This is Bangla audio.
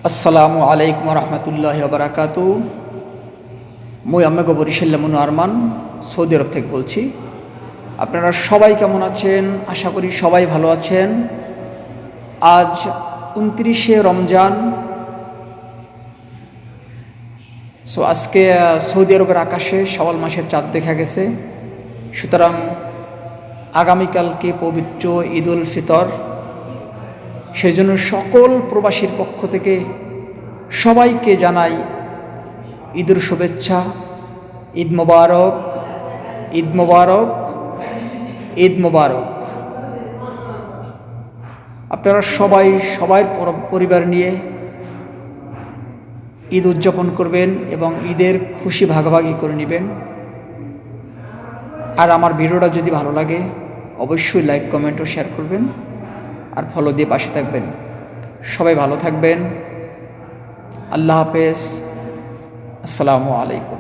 আসসালামু আলাইকুম রহমতুল্লাহ বারাকাতু। মুই আম্মেগো বরিশাল্লা মনু আরমান সৌদি আরব থেকে বলছি। আপনারা সবাই কেমন আছেন? আশা করি সবাই ভালো আছেন। আজ 29শে রমজান। আজকে সৌদি আরবের আকাশে শাওয়াল মাসের চাঁদ দেখা গেছে। সুতরাং আগামীকালকে পবিত্র ঈদ উল ফিতর। সেই জন্য সকল প্রবাসীর পক্ষ থেকে সবাইকে জানাই ঈদের শুভেচ্ছা। ঈদ মোবারক, ঈদ মোবারক, ঈদ মোবারক। আপনারা সবাই সবার পরিবার নিয়ে ঈদ উদযাপন করবেন এবং ঈদের খুশি ভাগাভাগি করে নেবেন। আর আমার ভিডিওটা যদি ভালো লাগে অবশ্যই লাইক, কমেন্ট ও শেয়ার করবেন আর ফলো দিয়ে পাশে থাকবেন। সবাই ভালো থাকবেন। আল্লাহ হাফেজ। আসসালামু আলাইকুম।